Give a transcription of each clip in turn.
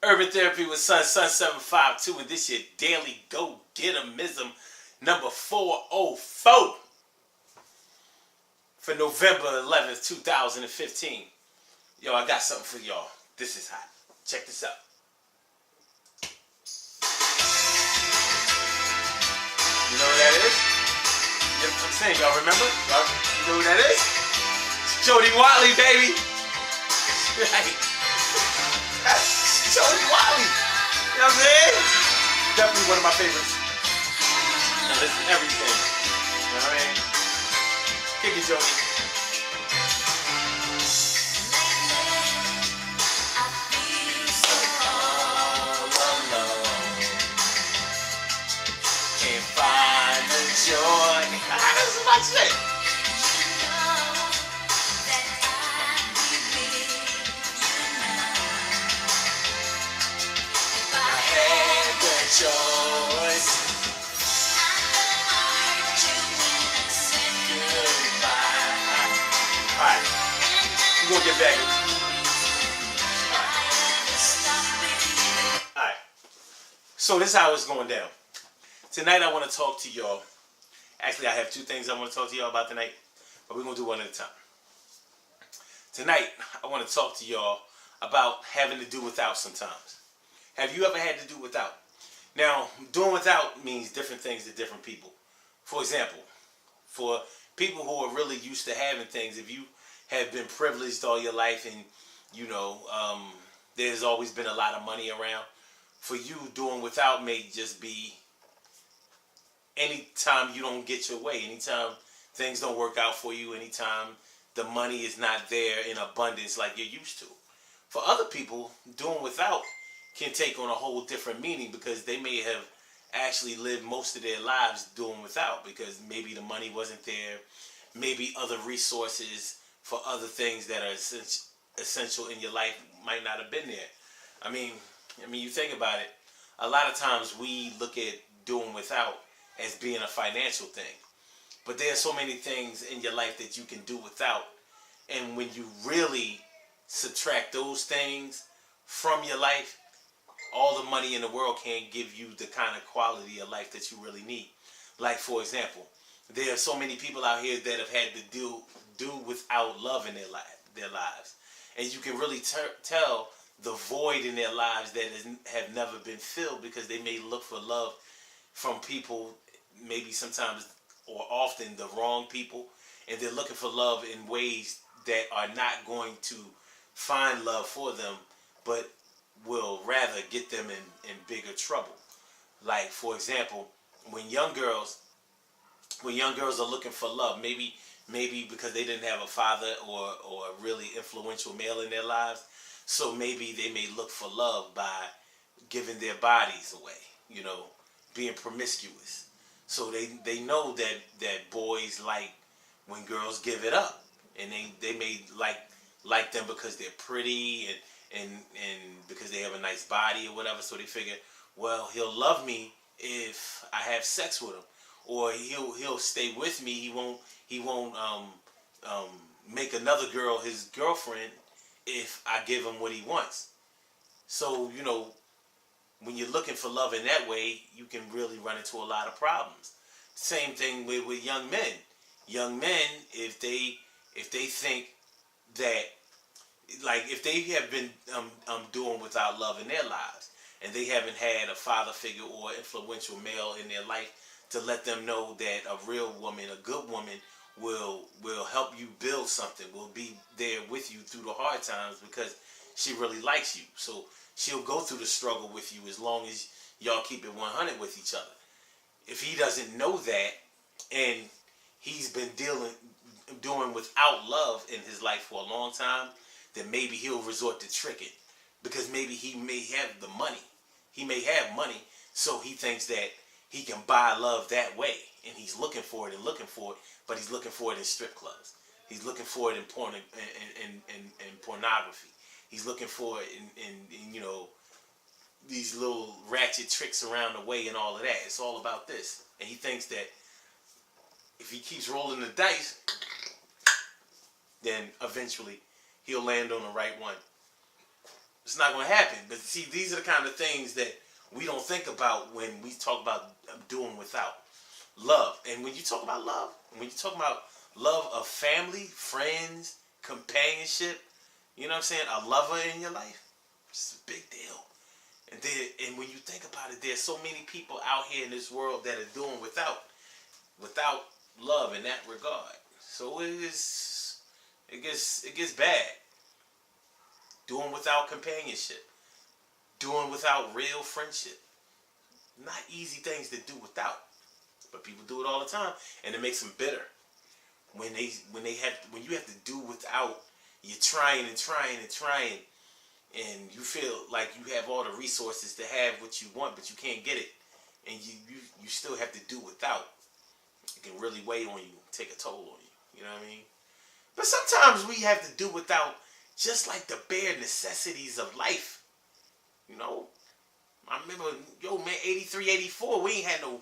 Urban Therapy with Sun752, and this your daily go-get-emism number 404 for November 11th, 2015. Yo, I got something for y'all. This is hot. Check this out. You know what that is? I'm saying, y'all remember? You know who that is? It's Jody Watley, baby. Right. That's Jody Watley. You know what I'm saying? Definitely one of my favorites. Now listen to everything. You know what I mean? Kick it, Jody. Can't find the joy. That's my shit. Choice. Alright, we're gonna get back. Alright, so this is how it's going down. Tonight I want to talk to y'all. Actually, I have two things I want to talk to y'all about tonight, but we're gonna do one at a time. Tonight, I want to talk to y'all about having to do without sometimes. Have you ever had to do without? Now, doing without means different things to different people. For example, for people who are really used to having things, if you have been privileged all your life and, you know, there's always been a lot of money around, for you, doing without may just be anytime you don't get your way, anytime things don't work out for you, anytime the money is not there in abundance like you're used to. For other people, doing without can take on a whole different meaning because they may have actually lived most of their lives doing without because maybe the money wasn't there, maybe other resources for other things that are essential in your life might not have been there. I mean, you think about it, a lot of times we look at doing without as being a financial thing, but there are so many things in your life that you can do without, and when you really subtract those things from your life, all the money in the world can't give you the kind of quality of life that you really need. Like, for example, there are so many people out here that have had to do without love in their lives. And you can really tell the void in their lives that have never been filled because they may look for love from people, maybe sometimes or often the wrong people. And they're looking for love in ways that are not going to find love for them, but will rather get them in bigger trouble. Like, for example, when young girls are looking for love, maybe because they didn't have a father or a really influential male in their lives, so maybe they may look for love by giving their bodies away, you know, being promiscuous. So they know that boys like when girls give it up, and they may like them because they're pretty and because they have a nice body or whatever, so they figure, well, he'll love me if I have sex with him, or he'll stay with me. He won't make another girl his girlfriend if I give him what he wants. So, you know, when you're looking for love in that way, you can really run into a lot of problems. Same thing with young men. Young men, if they think that, like, if they have been doing without love in their lives and they haven't had a father figure or influential male in their life to let them know that a real woman, a good woman, will help you build something, will be there with you through the hard times because she really likes you. So she'll go through the struggle with you as long as y'all keep it 100 with each other. If he doesn't know that and he's been doing without love in his life for a long time, then maybe he'll resort to tricking because maybe he may have the money. He may have money, so he thinks that he can buy love that way, and he's looking for it, but he's looking for it in strip clubs. He's looking for it in porn and pornography. He's looking for it in you know, these little ratchet tricks around the way and all of that. It's all about this, and he thinks that if he keeps rolling the dice, then eventually he'll land on the right one. It's not going to happen. But see, these are the kind of things that we don't think about when we talk about doing without love. And when you talk about love, when you talk about love of family, friends, companionship, you know what I'm saying? A lover in your life, it's a big deal. And when you think about it, there's so many people out here in this world that are doing without love in that regard. So it gets bad. Doing without companionship, doing without real friendship. Not easy things to do without, but people do it all the time, and it makes them bitter. When you have to do without, you're trying and trying and trying, and you feel like you have all the resources to have what you want, but you can't get it, and you still have to do without. It can really weigh on you, take a toll on you. You know what I mean? But sometimes we have to do without just like the bare necessities of life. You know? I remember, yo man, 83, 84, we ain't had no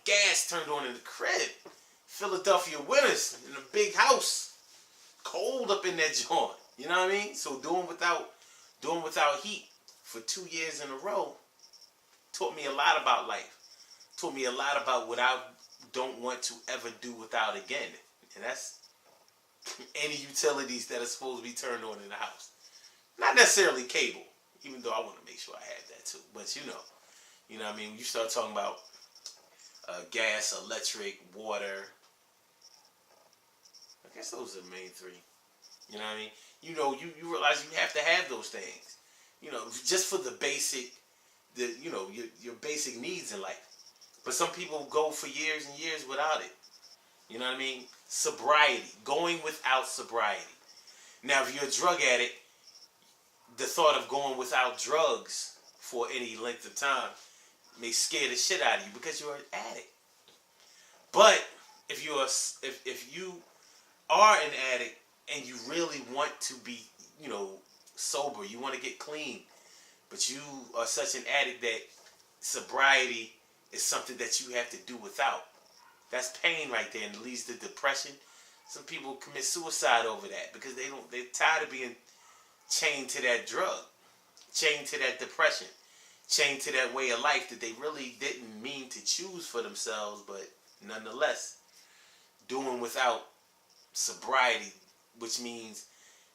gas turned on in the crib. Philadelphia winters in a big house. Cold up in that joint. You know what I mean? So doing without heat for 2 years in a row taught me a lot about life. Taught me a lot about what I don't want to ever do without again. And that's any utilities that are supposed to be turned on in the house. Not necessarily cable, even though I want to make sure I have that too. But you know what I mean? When you start talking about gas, electric, water, I guess those are the main three. You know what I mean? You know, you realize you have to have those things. You know, just for the basic, your basic needs in life. But some people go for years and years without it. You know what I mean? Sobriety. Going without sobriety. Now, if you're a drug addict, the thought of going without drugs for any length of time may scare the shit out of you because you're an addict. But if you are an addict and you really want to be, sober, you want to get clean, but you are such an addict that sobriety is something that you have to do without. That's pain right there, and it leads to depression. Some people commit suicide over that because they're tired of being chained to that drug, chained to that depression, chained to that way of life that they really didn't mean to choose for themselves, but nonetheless, doing without sobriety, which means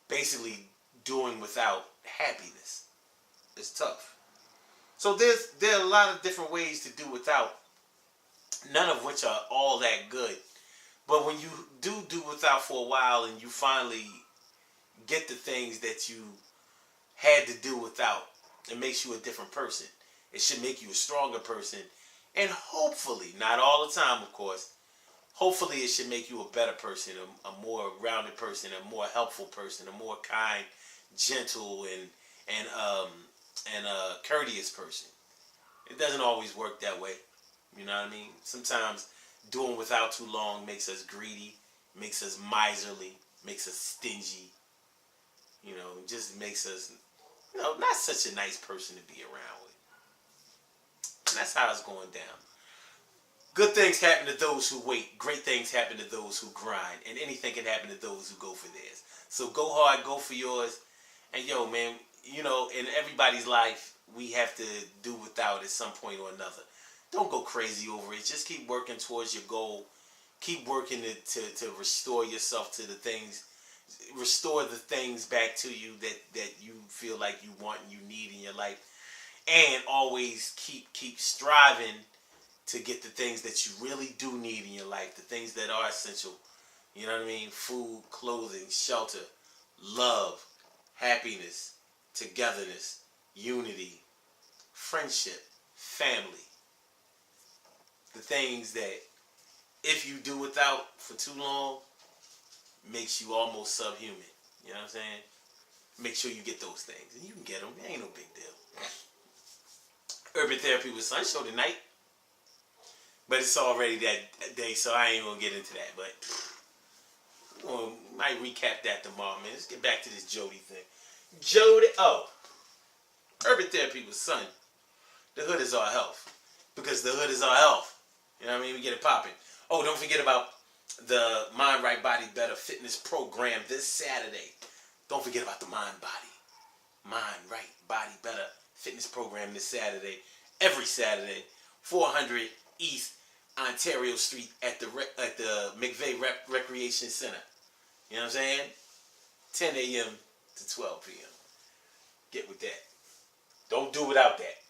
basically doing without happiness. It's tough. So there are a lot of different ways to do without, none of which are all that good. But when you do without for a while and you finally get the things that you had to do without, it makes you a different person. It should make you a stronger person. And hopefully, not all the time of course, hopefully it should make you a better person, a more rounded person, a more helpful person, a more kind, gentle, and courteous person. It doesn't always work that way. You know what I mean? Sometimes doing without too long makes us greedy, makes us miserly, makes us stingy. Just makes us, not such a nice person to be around with. And that's how it's going down. Good things happen to those who wait. Great things happen to those who grind. And anything can happen to those who go for theirs. So go hard, go for yours. And yo, man, in everybody's life, we have to do without at some point or another. Don't go crazy over it. Just keep working towards your goal. Keep working to restore yourself to the things, restore the things back to you that you feel like you want and you need in your life. And always keep striving to get the things that you really do need in your life, the things that are essential. You know what I mean? Food, clothing, shelter, love, happiness, togetherness, unity, friendship, family. The things that if you do without for too long makes you almost subhuman. You know what I'm saying? Make sure you get those things. And you can get them. It ain't no big deal. Urban Therapy with Sun show tonight. But it's already that day, so I ain't going to get into that. But we might recap that tomorrow, man. Let's get back to this Jody thing. Urban Therapy with Sun. The hood is our health. Because the hood is our health. You know what I mean? We get it popping. Oh, don't forget about the Mind Right Body Better fitness program this Saturday. Don't forget about the Mind Body. Mind Right, Body Better fitness program this Saturday. Every Saturday, 400 East Ontario Street at the McVeigh Recreation Center. You know what I'm saying? 10 a.m. to 12 p.m. Get with that. Don't do without that.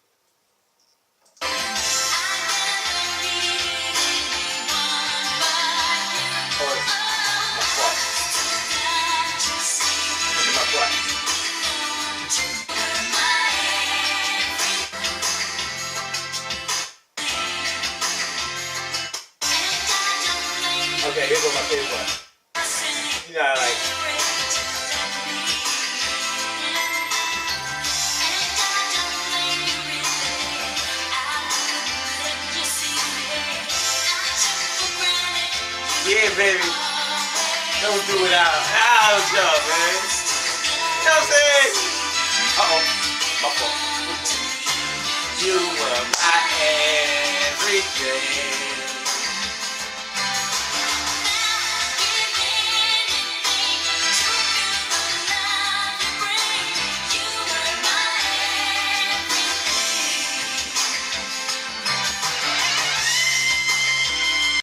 Okay, here goes my favorite one. You know, like. Yeah, baby. Don't do it out. How's up, man? You know what I'm saying? Uh-oh. My fault. You were my everything.